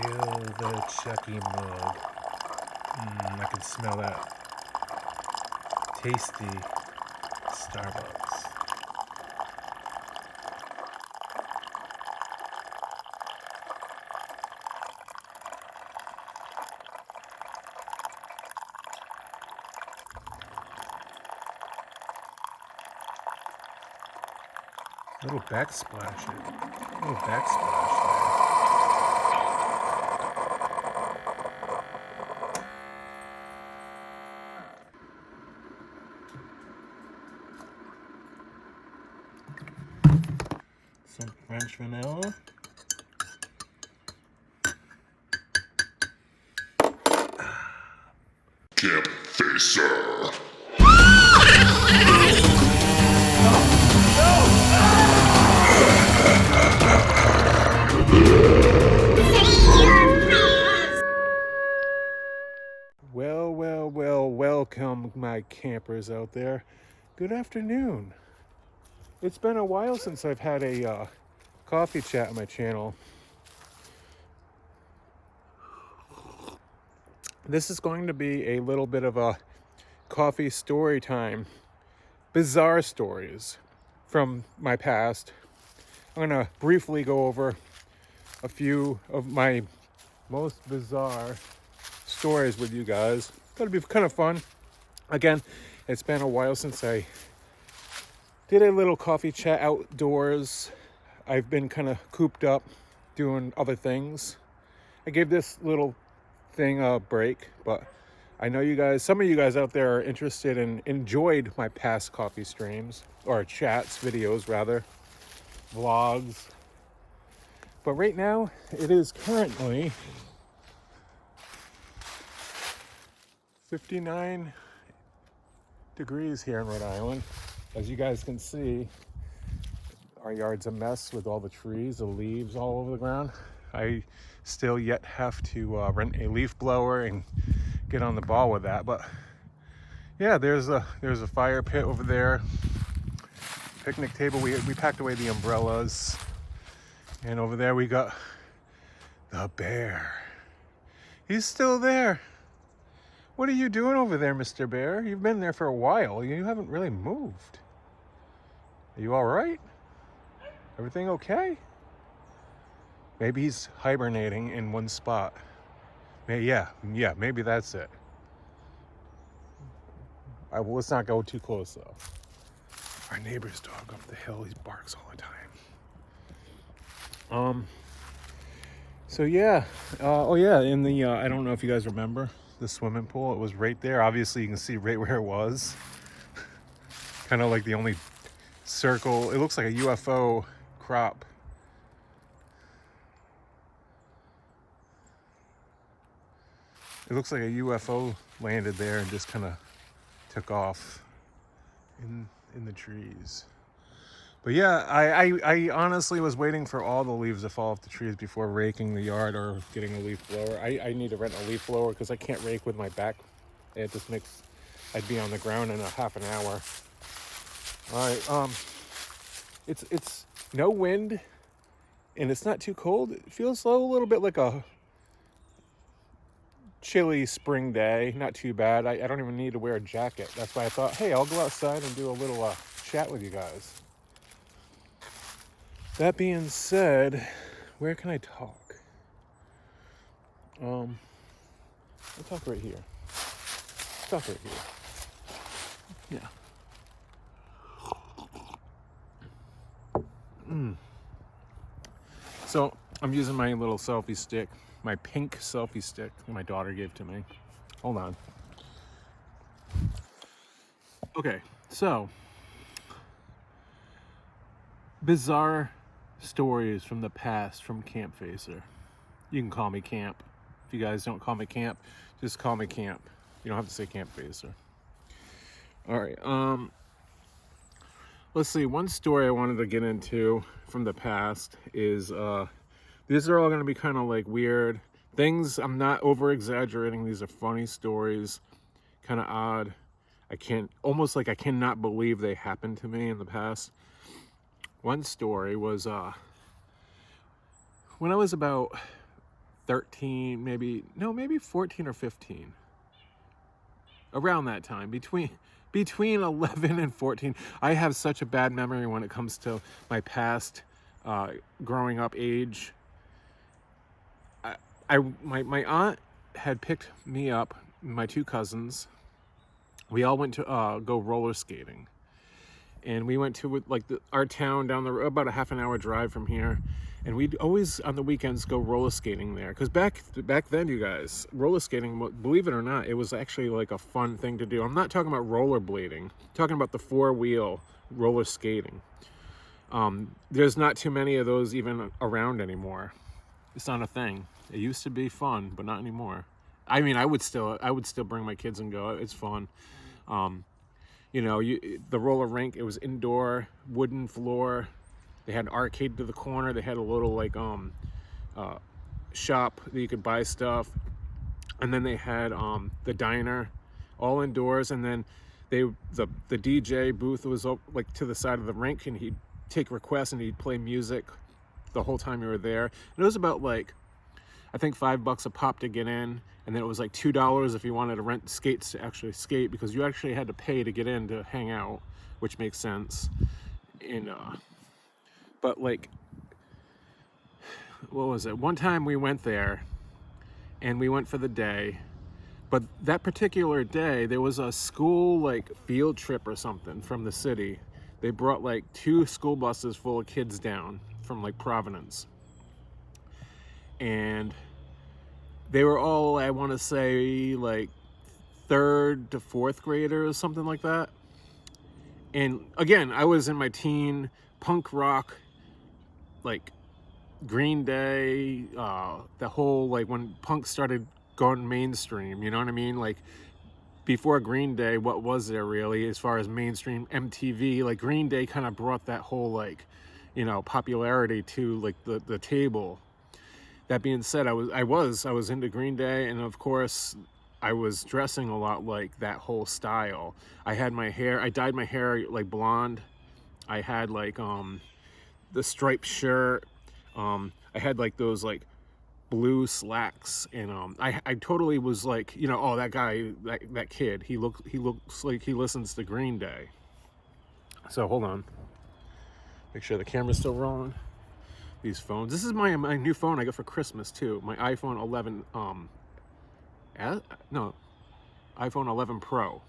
Fill the Chucky mug. I can smell that tasty Starbucks. Little backsplash. Little backsplash there. Some French vanilla. Campfacer. Well, welcome my campers out there. Good afternoon. It's been a while since I've had a coffee chat on my channel. This is going to be a little bit of a coffee story time. Bizarre stories from my past. I'm going to briefly go over a few of my most bizarre stories with you guys. That'll be kind of fun. Again, it's been a while since I did a little coffee chat outdoors. I've been kind of cooped up doing other things. I gave this little thing a break, but I know you guys, some of you guys out there are interested and enjoyed my past coffee streams, or chats, videos rather, vlogs. But right now, it is currently 59 degrees here in Rhode Island. As you guys can see, our yard's a mess with all the trees, the leaves all over the ground. I still yet have to rent a leaf blower and get on the ball with that. But yeah, there's a fire pit over there. Picnic table, we packed away the umbrellas. And over there we got the bear. He's still there. What are you doing over there, Mr. Bear? You've been there for a while. You haven't really moved. Are you all right? Everything okay? Maybe he's hibernating in one spot. Yeah, maybe that's it. Let's not go too close though. Our neighbor's dog up the hill, he barks all the time. So yeah, in the, I don't know if you guys remember the swimming pool. It was right there. Obviously you can see right where it was. Kind of like the only circle. It looks like a UFO crop. It looks like a UFO landed there and just kind of took off in the trees. But yeah, I honestly was waiting for all the leaves to fall off the trees before raking the yard or getting a leaf blower. I need to rent a leaf blower because I can't rake with my back. It just makes, I'd be on the ground in a half an hour. All right, it's no wind and it's not too cold. It feels a little bit like a chilly spring day. Not too bad. I don't even need to wear a jacket. That's why I thought, hey, I'll go outside and do a little chat with you guys. That being said, where can I talk? I'll talk right here. Talk right here. Yeah. So I'm using my little selfie stick, my pink selfie stick that my daughter gave to me. Hold on. Okay, so bizarre stories from the past from Campfacer. You can call me Camp. If you guys don't call me Camp, just call me Camp. You don't have to say Campfacer. All right. Let's see. One story I wanted to get into from the past is these are all going to be kind of like weird things. I'm not over exaggerating. These are funny stories, kind of odd. I cannot believe they happened to me in the past. One story was when I was about 13, maybe 14 or 15. Around that time, between 11 and 14. I have such a bad memory when it comes to my past growing up age. My aunt had picked me up, my two cousins. We all went to go roller skating. And we went to our town down the road, about a half an hour drive from here. And we'd always on the weekends go roller skating there. Because back then, you guys, roller skating, believe it or not, it was actually like a fun thing to do. I'm not talking about rollerblading. I'm talking about the 4-wheel roller skating. There's not too many of those even around anymore. It's not a thing. It used to be fun, but not anymore. I mean, I would still bring my kids and go. It's fun. The roller rink, it was indoor, wooden floor. They had an arcade to the corner. They had a little shop that you could buy stuff. And then they had the diner, all indoors. And then the DJ booth was to the side of the rink, and he'd take requests and he'd play music the whole time you were there. And it was about I think $5 a pop to get in, and then it was $2 if you wanted to rent skates to actually skate, because you actually had to pay to get in to hang out, which makes sense. And but what was it? One time we went there, and we went for the day. But that particular day, there was a school field trip or something from the city. They brought 2 school buses full of kids down from Providence. And they were all, I want to say, 3rd to 4th graders, something like that. And again, I was in my teen, punk rock, Green Day, the whole, when punk started going mainstream, you know what I mean? Before Green Day, what was there really as far as mainstream MTV? Green Day kind of brought that whole, popularity to, the table. That being said, I was into Green Day, and of course, I was dressing a lot like that whole style. I dyed my hair blonde. I had the striped shirt. I had those blue slacks, and I totally was oh, that guy, that kid, he looks like he listens to Green Day. So hold on, make sure the camera's still rolling. These phones. This is my new phone I got for Christmas too. My iPhone 11. iPhone 11 Pro.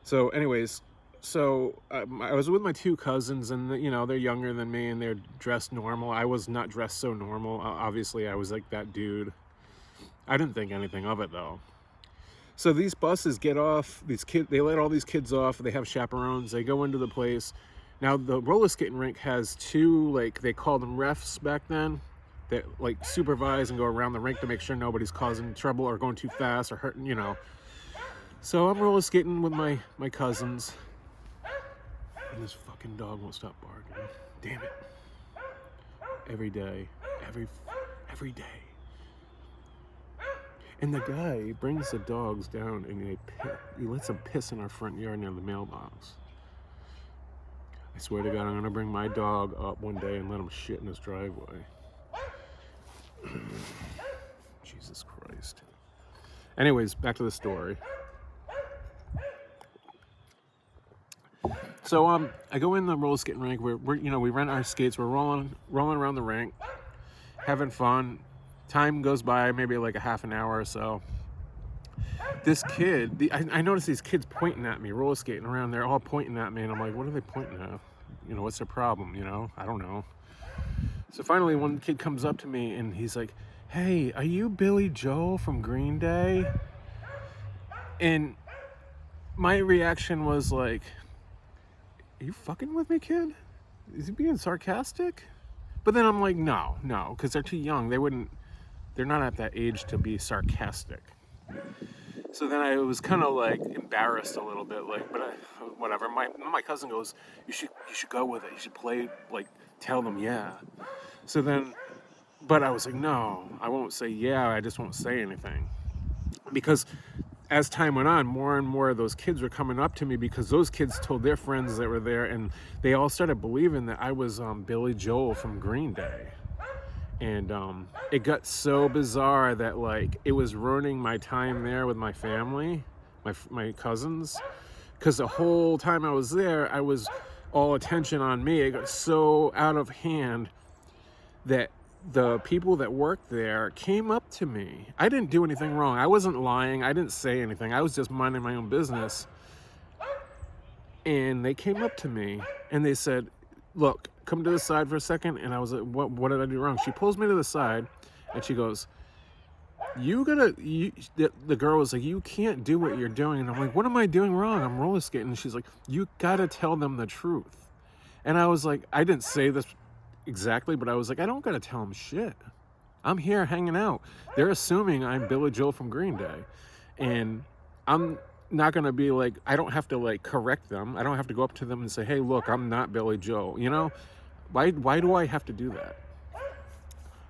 So, anyways, I was with my two cousins, and they're younger than me, and they're dressed normal. I was not dressed so normal. Obviously, I was that dude. I didn't think anything of it though. So these buses get off. They let all these kids off. They have chaperones. They go into the place. Now, the roller skating rink has 2, they called them refs back then, that, supervise and go around the rink to make sure nobody's causing trouble or going too fast or hurting, So I'm roller skating with my cousins, and this fucking dog won't stop barking. Damn it. Every day. Every day. And the guy brings the dogs down, and he lets them piss in our front yard near the mailbox. I swear to God, I'm going to bring my dog up one day and let him shit in his driveway. Jesus Christ. Anyways, back to the story. So I go in the roller skating rink. We rent our skates. We're rolling around the rink, having fun. Time goes by, maybe a half an hour or so. This kid, I noticed these kids pointing at me, roller skating around. They're all pointing at me, and I'm like, what are they pointing at? What's their problem? I don't know. So finally, one kid comes up to me, and he's like, hey, are you Billy Joel from Green Day? And my reaction was are you fucking with me, kid? Is he being sarcastic? But then I'm like, no, because they're too young. They're not at that age to be sarcastic. So then I was kind of embarrassed a little bit, but whatever. My cousin goes, you should go with it. You should play, tell them yeah. So then, but I was like, no, I won't say yeah. I just won't say anything, because as time went on, more and more of those kids were coming up to me, because those kids told their friends that were there, and they all started believing that I was Billy Joel from Green Day. And it got so bizarre that like it was ruining my time there with my family, my cousins, because the whole time I was there, I was all attention on me. It got so out of hand that the people that worked there came up to me. I didn't do anything wrong. I wasn't lying. I didn't say anything. I was just minding my own business. And they came up to me and they said, look, come to the side for a second. And I was like, what did I do wrong? She pulls me to the side and she goes, the girl was like, you can't do what you're doing. And I'm like, what am I doing wrong? I'm roller skating. And she's like, you gotta tell them the truth. And I was like, I didn't say this exactly, but I was like, I don't gotta tell them shit. I'm here hanging out. They're assuming I'm Billy Joel from Green Day. And I'm not gonna be like, I don't have to like correct them. I don't have to go up to them and say, hey, look, I'm not Billy Joel. You know, why do I have to do that?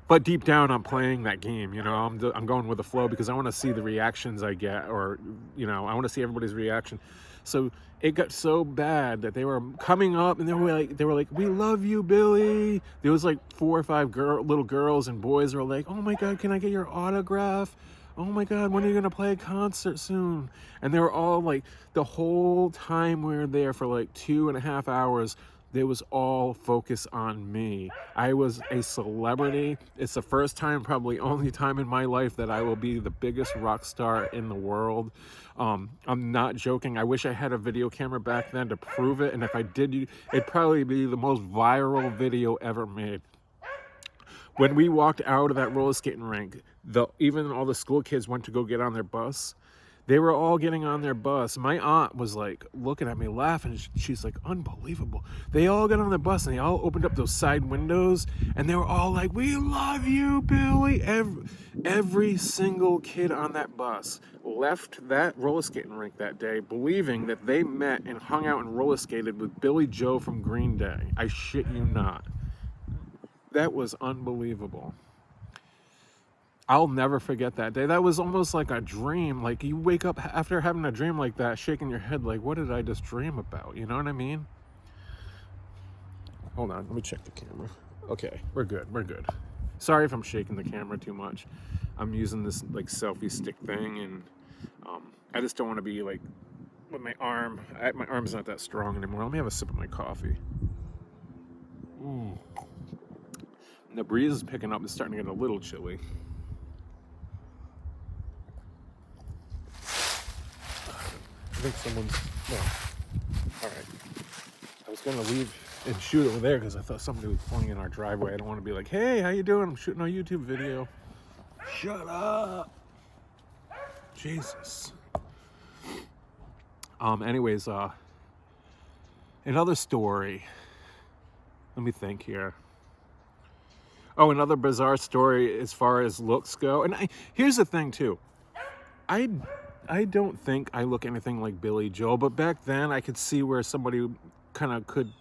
But deep down, I'm playing that game. You know, I'm going with the flow because I want to see the reactions I get, or you know, I want to see everybody's reaction. So it got so bad that they were coming up and they were like, we love you, Billy. There was like 4 or 5 little girls and boys were like, oh my God, can I get your autograph? Oh my God, when are you gonna play a concert soon? And they were all like, the whole time we were there for like 2.5 hours, there was all focus on me. I was a celebrity. It's the first time, probably only time in my life, that I will be the biggest rock star in the world. I'm not joking. I wish I had a video camera back then to prove it. And if I did, it'd probably be the most viral video ever made. When we walked out of that roller skating rink, even all the school kids went to go get on their bus. They were all getting on their bus. My aunt was like looking at me laughing. She's like, unbelievable. They all got on the bus and they all opened up those side windows and they were all like, we love you, Billy. Every single kid on that bus left that roller skating rink that day believing that they met and hung out and roller skated with Billy Joe from Green Day. I shit you not. That was unbelievable. I'll never forget that day. That was almost like a dream. Like you wake up after having a dream like that, shaking your head like, what did I just dream about? You know what I mean? Hold on, let me check the camera. Okay, we're good. Sorry if I'm shaking the camera too much. I'm using this like selfie stick thing, and I just don't want to be like with my arm. My arm's not that strong anymore. Let me have a sip of my coffee. The breeze is picking up. It's starting to get a little chilly. I think someone's, all right. I was gonna leave and shoot over there because I thought somebody was pulling in our driveway. I don't want to be like, hey, how you doing? I'm shooting a YouTube video. Shut up. Jesus. Anyways, another story. Let me think here. Oh, another bizarre story as far as looks go. And here's the thing too. I don't think I look anything like Billy Joel, but back then I could see where somebody kind of could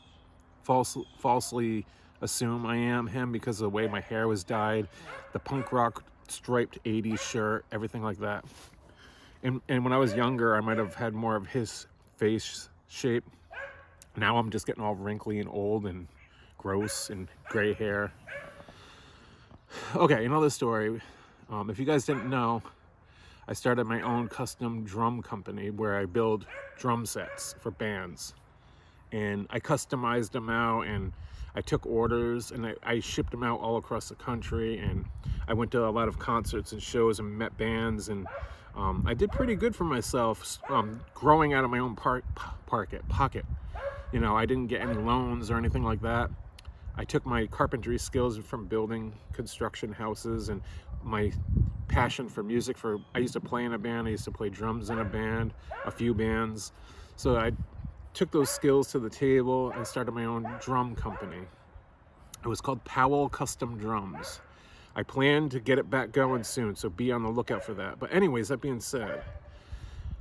falsely assume I am him because of the way my hair was dyed, the punk rock striped 80s shirt, everything like that. And when I was younger, I might have had more of his face shape. Now I'm just getting all wrinkly and old and gross and gray hair. Okay, another story. If you guys didn't know, I started my own custom drum company where I build drum sets for bands. And I customized them out and I took orders and I shipped them out all across the country. And I went to a lot of concerts and shows and met bands. And I did pretty good for myself growing out of my own pocket. You know, I didn't get any loans or anything like that. I took my carpentry skills from building construction houses and my passion for music. I used to play in a band. I used to play drums in a band, a few bands. So I took those skills to the table and started my own drum company. It was called Powell Custom Drums. I plan to get it back going soon, so be on the lookout for that. But anyways, that being said,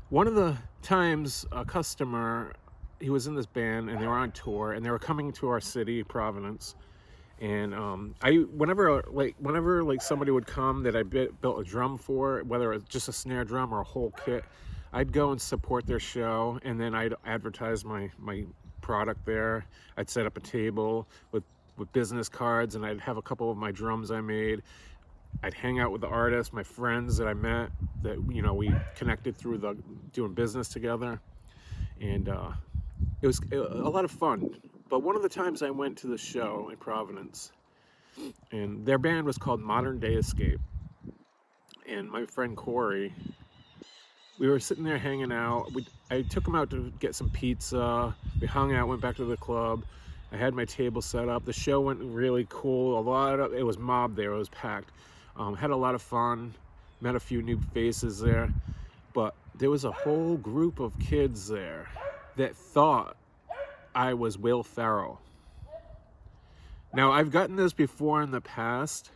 one of the times a customer, he was in this band and they were on tour and they were coming to our city, Providence. And whenever somebody would come that I built a drum for, whether it's just a snare drum or a whole kit, I'd go and support their show, and then I'd advertise my product there. I'd set up a table with with business cards, and I'd have a couple of my drums I made. I'd hang out with the artists, my friends that I met, that we connected through the doing business together, and it was a lot of fun. But one of the times I went to the show in Providence, and their band was called Modern Day Escape, and my friend Corey, we were sitting there hanging out. I took him out to get some pizza. We hung out, went back to the club. I had my table set up. The show went really cool. It was mobbed there. It was packed. Had a lot of fun. Met a few new faces there. But there was a whole group of kids there that thought I was Will Ferrell. Now, I've gotten this before in the past,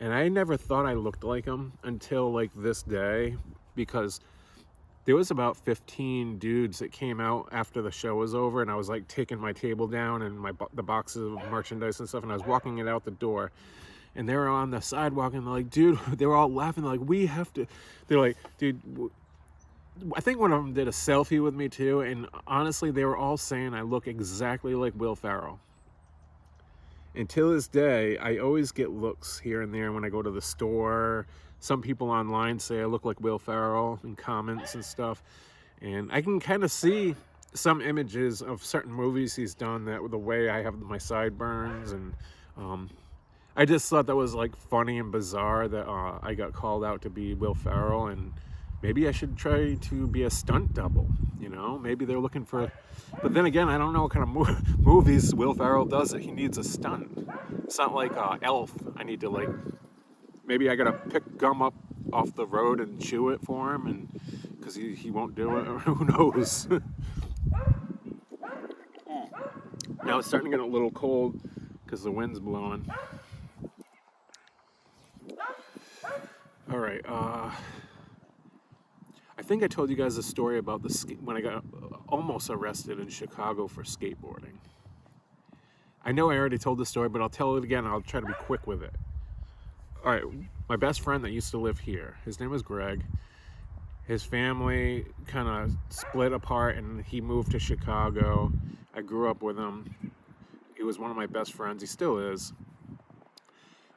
and I never thought I looked like him until like this day, because there was about 15 dudes that came out after the show was over, and I was like taking my table down and the boxes of merchandise and stuff, and I was walking it out the door, and they were on the sidewalk, and they're like, dude, they were all laughing, like, we have to, they're like, dude, I think one of them did a selfie with me too, and honestly, they were all saying I look exactly like Will Ferrell. Until this day, I always get looks here and there when I go to the store. Some people online say I look like Will Ferrell in comments and stuff. And I can kind of see some images of certain movies he's done, that with the way I have my sideburns. And I just thought that was like funny and bizarre that I got called out to be Will Ferrell. And maybe I should try to be a stunt double, maybe they're looking for, but then again, I don't know what kind of movies Will Ferrell does that he needs a stunt. It's not like Elf. I need to maybe I gotta pick gum up off the road and chew it for him, and because he won't do it, or who knows. Now it's starting to get a little cold because the wind's blowing. All right, I think I told you guys a story about when I got almost arrested in Chicago for skateboarding. I know I already told the story, but I'll tell it again. I'll try to be quick with it. All right, my best friend that used to live here, his name was Greg. His family kind of split apart, and he moved to Chicago. I grew up with him. He was one of my best friends. He still is.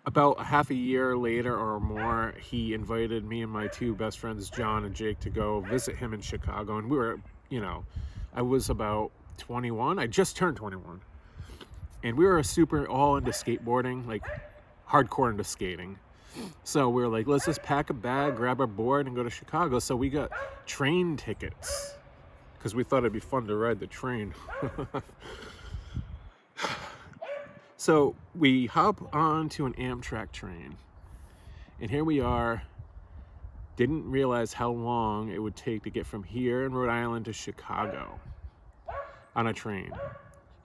About half a year later or more, he invited me and my two best friends, John and Jake, to go visit him in Chicago. And we were, I was about 21. I just turned 21. And we were super all into skateboarding, like hardcore into skating. So we were like, let's just pack a bag, grab our board, and go to Chicago. So we got train tickets because we thought it'd be fun to ride the train. So we hop onto an Amtrak train, and here we are. Didn't realize how long it would take to get from here in Rhode Island to Chicago on a train.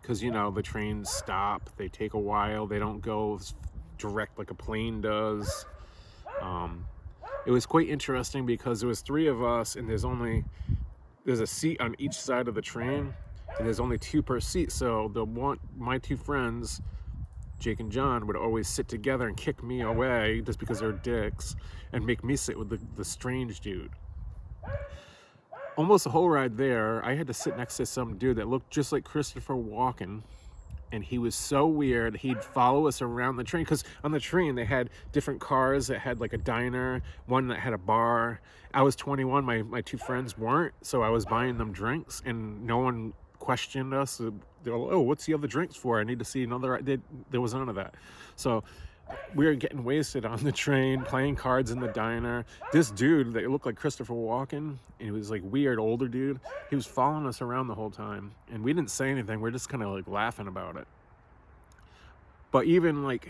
Because, the trains stop, they take a while, they don't go direct like a plane does. It was quite interesting because there was three of us, and there's a seat on each side of the train, and there's only two per seat. So my two friends, Jake and John, would always sit together and kick me away just because they're dicks, and make me sit with the strange dude. Almost the whole ride there, I had to sit next to some dude that looked just like Christopher Walken, and he was so weird. He'd follow us around the train, because on the train they had different cars that had like a diner, one that had a bar. I was 21, my two friends weren't, so I was buying them drinks, and no one questioned us. They're like, oh, what's the other drinks for? I need to see another. There was none of that. So we were getting wasted on the train, playing cards in the diner. This dude that looked like Christopher Walken, and he was like weird older dude, he was following us around the whole time, and we didn't say anything. We're just kind of like laughing about it. But even like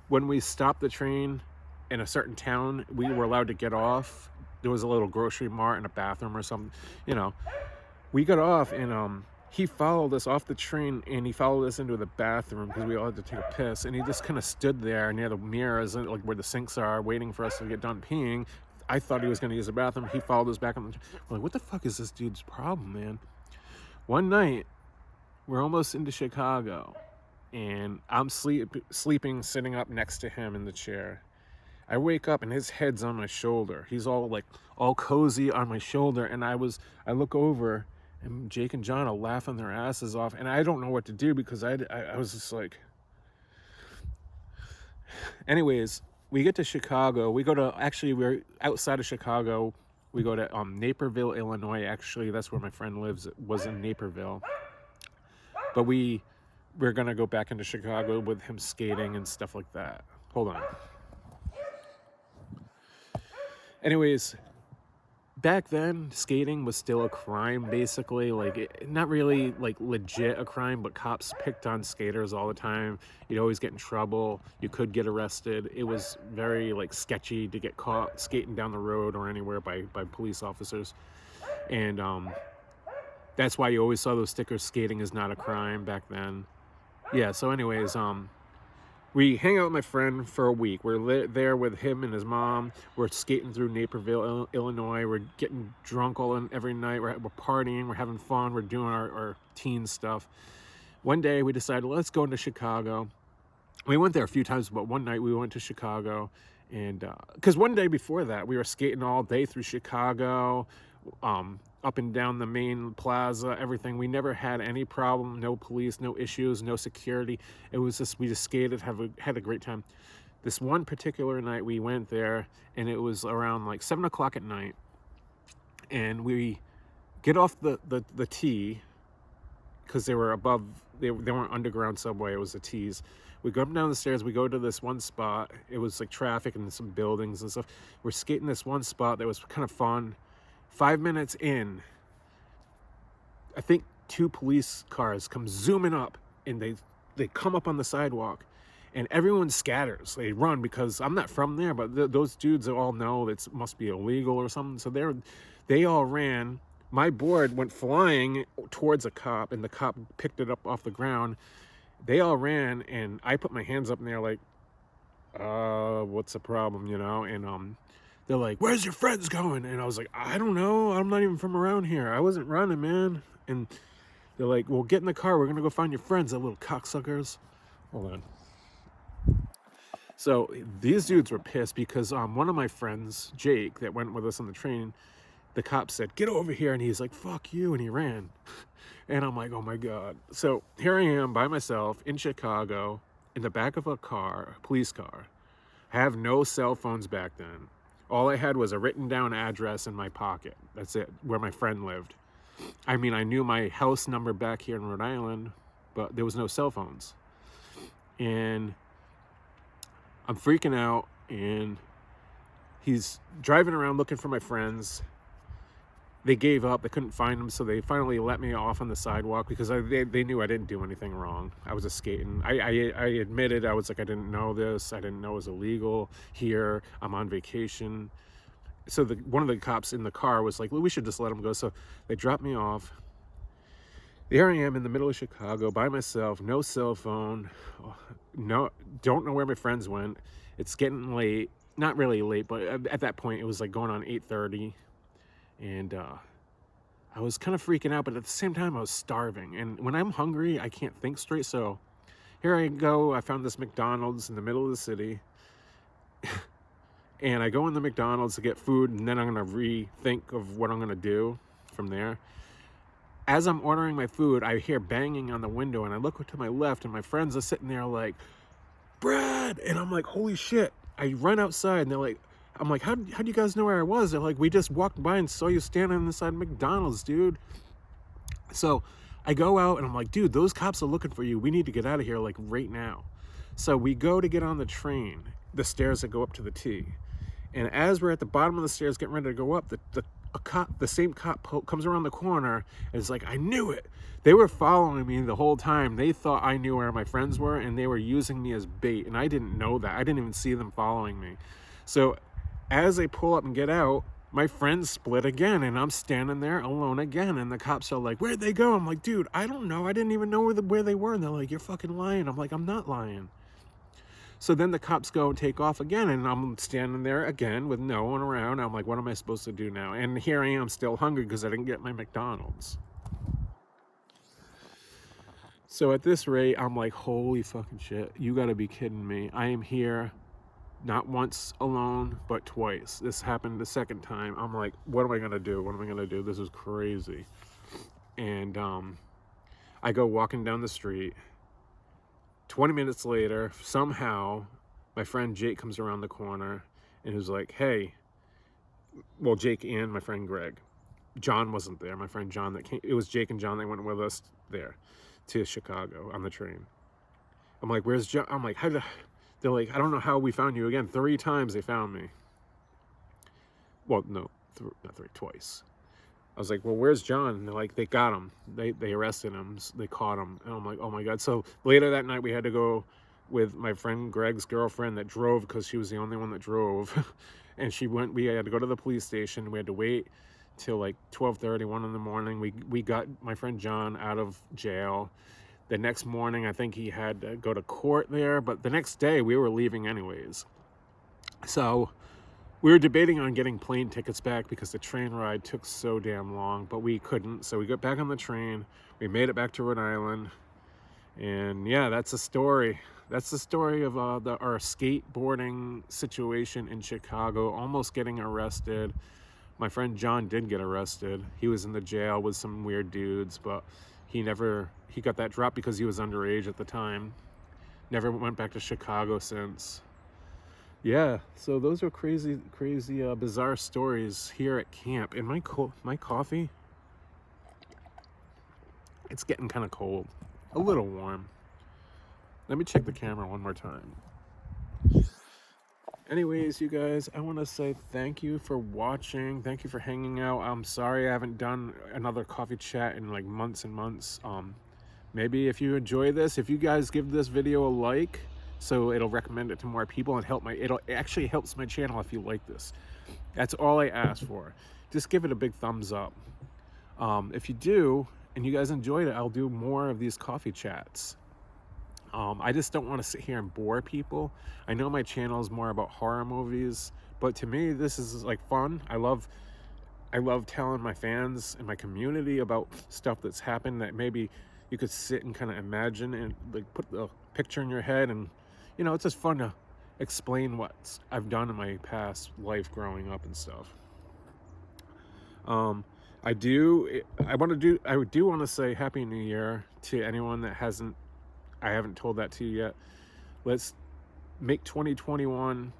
when we stopped the train in a certain town, we were allowed to get off. There was a little grocery mart and a bathroom or something, we got off, and he followed us off the train, and he followed us into the bathroom because we all had to take a piss, and he just kind of stood there near the mirrors, like where the sinks are, waiting for us to get done peeing. I thought he was going to use the bathroom. He followed us back on the. We're like, what the fuck is this dude's problem, man? One night, we're almost into Chicago, and I'm sleeping, sitting up next to him in the chair. I wake up, and his head's on my shoulder. He's all cozy on my shoulder, and I look over, and Jake and John are laughing their asses off, and I don't know what to do, because I was just like, Anyways, we get to Chicago. We're outside of Chicago. We go to Naperville, Illinois. Actually, that's where my friend lives. It was in Naperville. But we're going to go back into Chicago with him skating and stuff like that. Hold on. Anyways, back then skating was still a crime, basically. Like, not really like legit a crime, but cops picked on skaters all the time. You'd always get in trouble. You could get arrested. It was very like sketchy to get caught skating down the road or anywhere by police officers. And that's why you always saw those stickers, skating is not a crime, back then. Yeah, so anyways, we hang out with my friend for a week. We're there with him and his mom. We're skating through Naperville, Illinois. We're getting drunk every night. We're partying. We're having fun. We're doing our teen stuff. One day we decided, let's go into Chicago. We went there a few times, but one night we went to Chicago. And because one day before that, we were skating all day through Chicago, up and down the main plaza, everything. We never had any problem, no police, no issues, no security. It was just, we just skated, had a great time. This one particular night we went there, and it was around like 7 o'clock at night, and we get off the T, because they were above, they weren't underground subway, it was the T's. We go up and down the stairs, we go to this one spot. It was like traffic and some buildings and stuff. We're skating this one spot that was kind of fun. 5 minutes in, I think 2 police cars come zooming up, and they come up on the sidewalk, and everyone scatters. They run, because I'm not from there, but those dudes all know that it must be illegal or something. So they all ran. My board went flying towards a cop, and the cop picked it up off the ground. They all ran, and I put my hands up in there like, what's the problem, you know? And they're like, where's your friends going? And I was like, I don't know. I'm not even from around here. I wasn't running, man. And they're like, well, get in the car. We're going to go find your friends, that little cocksuckers. Hold on. So these dudes were pissed because one of my friends, Jake, that went with us on the train, the cop said, get over here. And he's like, fuck you. And he ran. And I'm like, oh my God. So here I am by myself in Chicago, in the back of a car, a police car. I have no cell phones back then. All I had was a written down address in my pocket. That's it, where my friend lived. I mean, I knew my house number back here in Rhode Island, but there was no cell phones. And I'm freaking out, and he's driving around looking for my friends. They gave up. They couldn't find them, so they finally let me off on the sidewalk because they knew I didn't do anything wrong. I was just skating. I admitted, I was like, I didn't know this. I didn't know it was illegal here. I'm on vacation. So one of the cops in the car was like, well, we should just let him go. So they dropped me off. There I am in the middle of Chicago by myself, no cell phone, don't know where my friends went. It's getting late. Not really late, but at that point it was like going on 8:30. And I was kind of freaking out, but at the same time I was starving. And when I'm hungry, I can't think straight. So here I go. I found this McDonald's in the middle of the city. And I go in the McDonald's to get food, and then I'm going to rethink of what I'm going to do from there. As I'm ordering my food, I hear banging on the window, and I look to my left, and my friends are sitting there like, Brad! And I'm like, holy shit. I run outside, and they're like, I'm like, how do you guys know where I was? They're like, we just walked by and saw you standing inside McDonald's, dude. So I go out, and I'm like, dude, those cops are looking for you. We need to get out of here, like, right now. So we go to get on the train, the stairs that go up to the T. And as we're at the bottom of the stairs getting ready to go up, the same cop comes around the corner and is like, I knew it. They were following me the whole time. They thought I knew where my friends were, and they were using me as bait. And I didn't know that. I didn't even see them following me. So as they pull up and get out, my friends split again, and I'm standing there alone again. And the cops are like, where'd they go? I'm like, dude, I don't know. I didn't even know where they were. And they're like, you're fucking lying. I'm like, I'm not lying. So then the cops go and take off again, and I'm standing there again with no one around. I'm like, what am I supposed to do now? And here I am still hungry because I didn't get my McDonald's. So at this rate, I'm like, holy fucking shit. You gotta be kidding me. I am here not once alone, but twice. This happened the second time. I'm like, what am I gonna do? What am I gonna do? This is crazy. And I go walking down the street. 20 minutes later, somehow, my friend Jake comes around the corner and was like, hey, well, Jake and my friend Greg. John wasn't there. My friend John that came. It was Jake and John that went with us there to Chicago on the train. I'm like, where's John? I'm like, they're like, I don't know how we found you again. 3 times they found me. Well, no, not 3, twice. I was like, well, where's John? And they're like, they got him. They arrested him. They caught him. And I'm like, oh my God. So later that night we had to go with my friend Greg's girlfriend that drove, because she was the only one that drove. And we had to go to the police station. We had to wait till like 12:30, 1 in the morning. We got my friend John out of jail. The next morning, I think he had to go to court there, but the next day we were leaving anyways. So we were debating on getting plane tickets back because the train ride took so damn long, but we couldn't. So we got back on the train. We made it back to Rhode Island. And yeah, that's the story. That's the story of our skateboarding situation in Chicago, almost getting arrested. My friend John did get arrested. He was in the jail with some weird dudes, but he got that drop because he was underage at the time. Never went back to Chicago since. Yeah, so those are crazy, bizarre stories here at camp. And my coffee, it's getting kind of cold, a little warm. Let me check the camera one more time. Anyways, you guys, I want to say thank you for watching. Thank you for hanging out. I'm sorry I haven't done another coffee chat in like months and months. Maybe if you enjoy this, if you guys give this video a like, so it'll recommend it to more people and it actually helps my channel if you like this. That's all I ask for. Just give it a big thumbs up. If you do, and you guys enjoyed it, I'll do more of these coffee chats. I just don't want to sit here and bore people. I know my channel is more about horror movies, but to me, this is like fun. I love telling my fans and my community about stuff that's happened that maybe you could sit and kind of imagine and like put the picture in your head, and you know, it's just fun to explain what I've done in my past life growing up and stuff. I do want to say Happy New Year to anyone that I haven't told that to you yet. Let's make 2021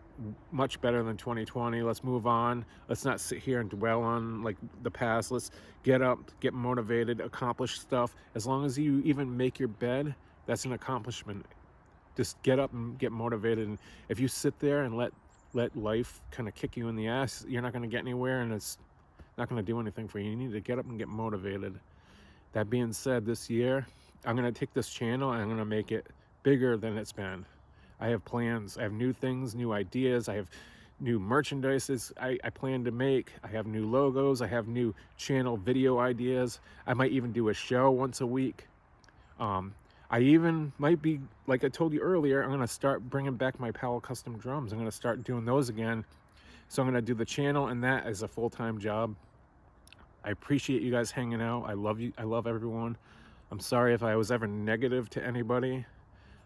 much better than 2020. Let's move on. Let's not sit here and dwell on like the past. Let's get up, get motivated, accomplish stuff. As long as you even make your bed, that's an accomplishment. Just get up and get motivated. And if you sit there and let life kind of kick you in the ass, you're not going to get anywhere, and it's not going to do anything for you. You need to get up and get motivated. That being said, this year I'm going to take this channel and I'm going to make it bigger than it's been. I have plans. I have new things, new ideas. I have new merchandises I plan to make. I have new logos. I have new channel video ideas. I might even do a show once a week. I even might be, like I told you earlier, I'm going to start bringing back my Powell custom drums. I'm going to start doing those again. So I'm going to do the channel and that as a full-time job. I appreciate you guys hanging out. I love you. I love everyone. I'm sorry if I was ever negative to anybody.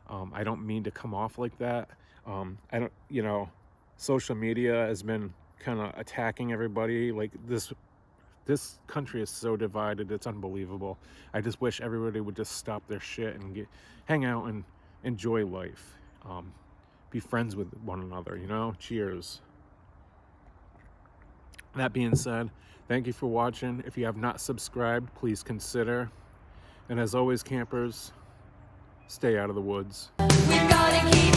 I don't mean to come off like that. Social media has been kind of attacking everybody. Like this country is so divided, it's unbelievable. I just wish everybody would just stop their shit and hang out and enjoy life. Be friends with one another, Cheers. That being said, thank you for watching. If you have not subscribed, please consider. And as always, campers, stay out of the woods. We've gotta keep